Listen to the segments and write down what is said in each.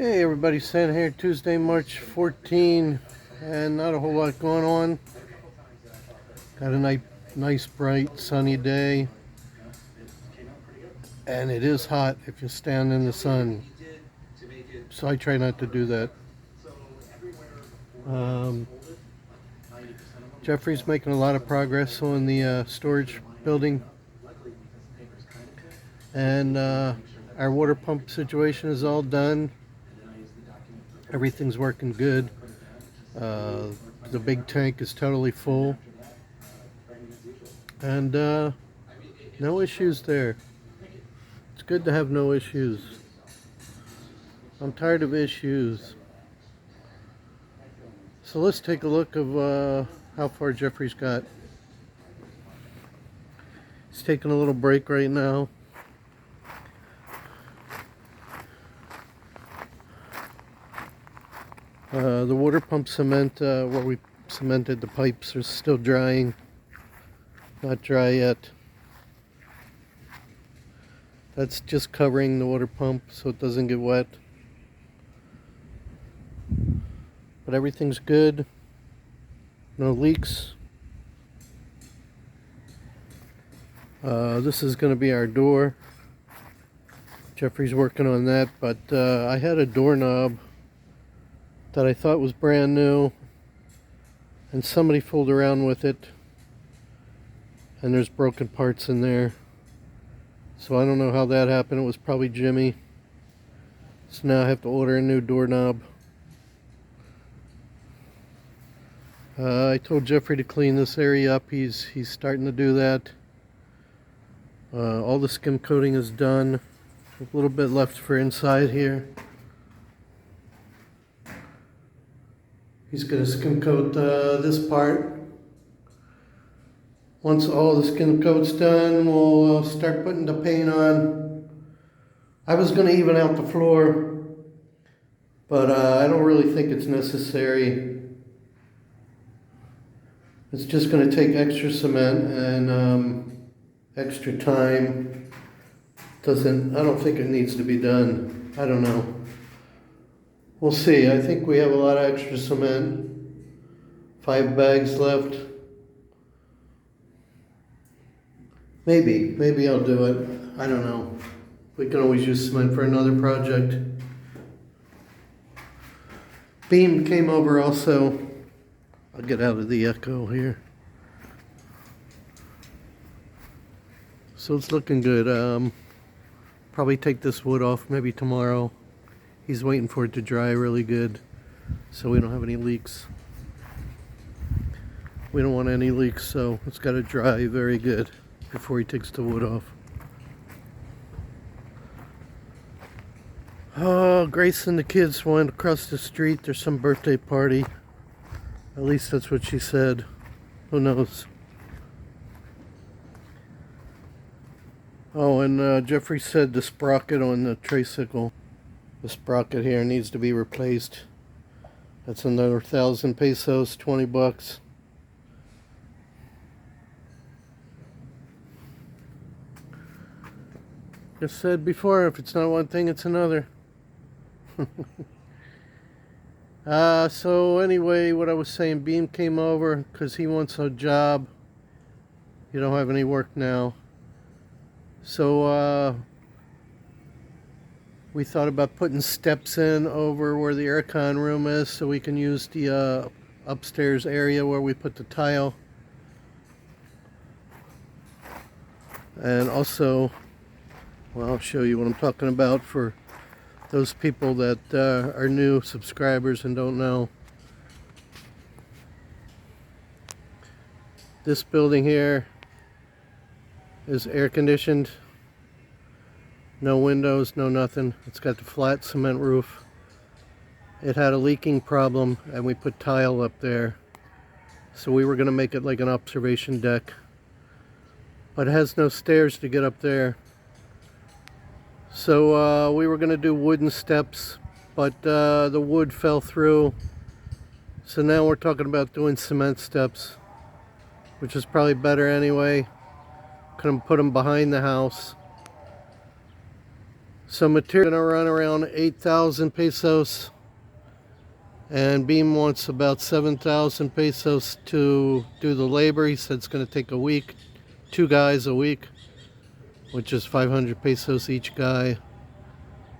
Hey everybody, Santa here, Tuesday, March 14, and not a whole lot going on. Got a nice bright, sunny day, and it is hot if you stand in the sun, so I try not to do that. Um, Jeffrey's making a lot of progress on the storage building, and our water pump situation is all done. Everything's working good. The big tank is totally full, and no issues there. It's good to have no issues. I'm tired of issues. So let's take a look of how far Jeffrey's got. He's taking a little break right now. The water pump cement, where we cemented the pipes, are still drying. Not dry yet. That's just covering the water pump so it doesn't get wet. But everything's good. No leaks. This is going to be our door. Jeffrey's working on that, but I had a doorknob that I thought was brand new, and somebody fooled around with it, and there's broken parts in there. So I don't know how that happened. It was probably Jimmy. So now I have to order a new doorknob. I told Jeffrey to clean this area up. He's starting to do that. All the skim coating is done. A little bit left for inside here. He's going to skim coat this part. Once all the skim coat's done, we'll start putting the paint on. I was going to even out the floor, but I don't really think it's necessary. It's just going to take extra cement and extra time. I don't think it needs to be done. I don't know. We'll see. I think we have a lot of extra cement. 5 bags left. Maybe I'll do it. I don't know. We can always use cement for another project. Beam came over also. I'll get out of the echo here. So it's looking good. Probably take this wood off maybe tomorrow. He's waiting for it to dry really good so we don't have any leaks. We don't want any leaks, so it's got to dry very good before he takes the wood off. Oh, Grace and the kids went across the street. There's some birthday party. At least that's what she said. Who knows? Oh, and Jeffrey said the sprocket on the tricycle. The sprocket here needs to be replaced. That's another 1,000 pesos, 20 bucks. Just said before, if it's not one thing, it's another. So anyway, what I was saying, Beam came over because he wants a job. You don't have any work now. So we thought about putting steps in over where the aircon room is so we can use the upstairs area where we put the tile. And also, well, I'll show you what I'm talking about for those people that are new subscribers and don't know. This building here is air conditioned. No windows, no nothing. It's got the flat cement roof. It had a leaking problem and we put tile up there. So we were going to make it like an observation deck. But it has no stairs to get up there. So we were going to do wooden steps, but the wood fell through. So now we're talking about doing cement steps, which is probably better anyway. Couldn't put them behind the house. So material gonna run around 8,000 pesos, and Beam wants about 7,000 pesos to do the labor. He said it's gonna take a week, 2 guys a week, which is 500 pesos each guy.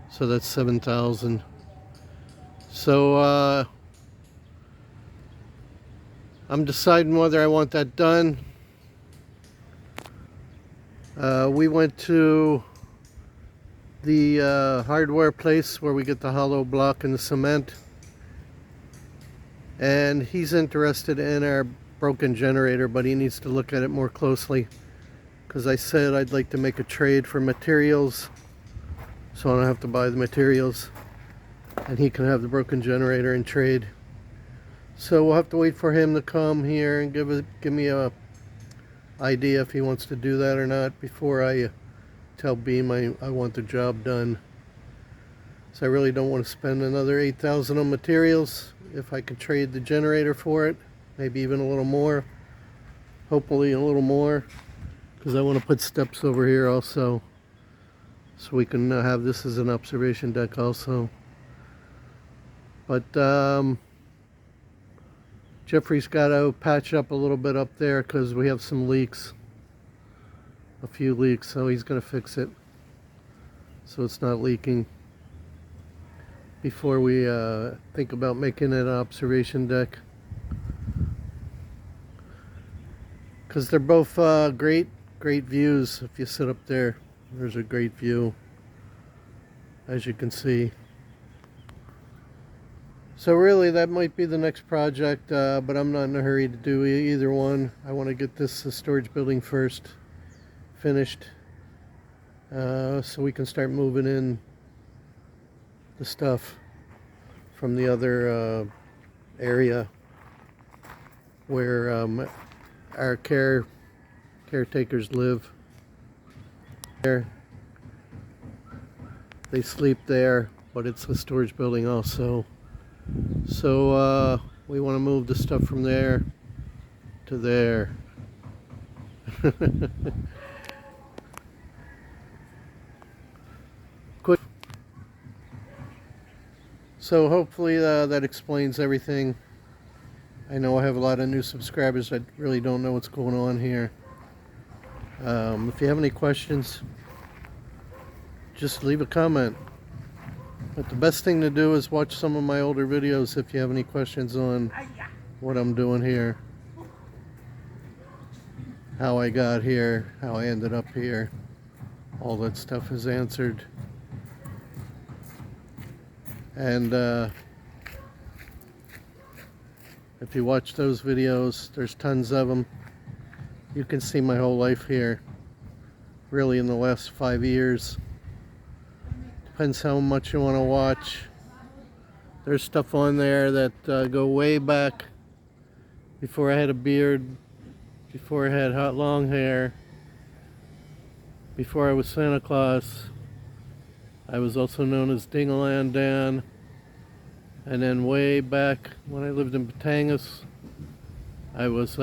So that's 7,000. So I'm deciding whether I want that done. We went to the hardware place where we get the hollow block and the cement, and he's interested in our broken generator, but he needs to look at it more closely, because I said I'd like to make a trade for materials so I don't have to buy the materials, and he can have the broken generator and trade. So we'll have to wait for him to come here and give me a idea if he wants to do that or not before I tell Beam I want the job done. So I really don't want to spend another 8,000 on materials. If I could trade the generator for it, maybe even a little more, hopefully a little more, because I want to put steps over here also, so we can have this as an observation deck also. But Jeffrey's got to patch up a little bit up there because we have some leaks, a few leaks, so he's going to fix it so it's not leaking before we think about making it an observation deck, because they're both great views. If you sit up there, there's a great view, as you can see. So really that might be the next project, but I'm not in a hurry to do either one. I want to get this storage building first finished, so we can start moving in the stuff from the other area where our caretakers live. There, they sleep there, but it's a storage building also. So we want to move the stuff from there to there. Quick. So hopefully that explains everything. I know I have a lot of new subscribers that really don't know what's going on here. If you have any questions, just leave a comment. But the best thing to do is watch some of my older videos if you have any questions on what I'm doing here, how I got here, how I ended up here. All that stuff is answered. And if you watch those videos, there's tons of them. You can see my whole life here, really in the last 5 years. Depends how much you want to watch. There's stuff on there that go way back, before I had a beard, before I had hot long hair, before I was Santa Claus. I was also known as Dingaland Dan. And then way back when I lived in Batangas, I was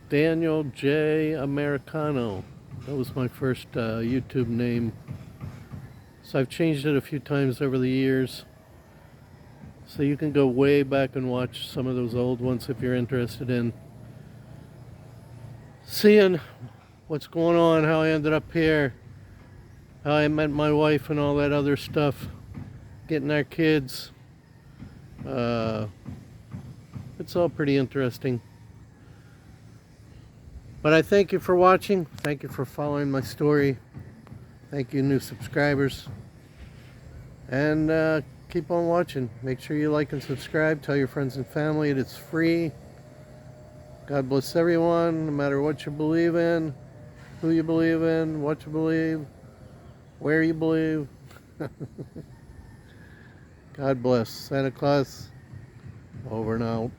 Daniel J. Americano. That was my first YouTube name. So I've changed it a few times over the years. So you can go way back and watch some of those old ones if you're interested in seeing what's going on, how I ended up here, how I met my wife and all that other stuff, getting our kids. It's all pretty interesting. But I thank you for watching. Thank you for following my story. Thank you, new subscribers. And keep on watching. Make sure you like and subscribe. Tell your friends and family it's free. God bless everyone, no matter what you believe in, who you believe in, what you believe, where you believe. God bless. Santa Claus, over and out.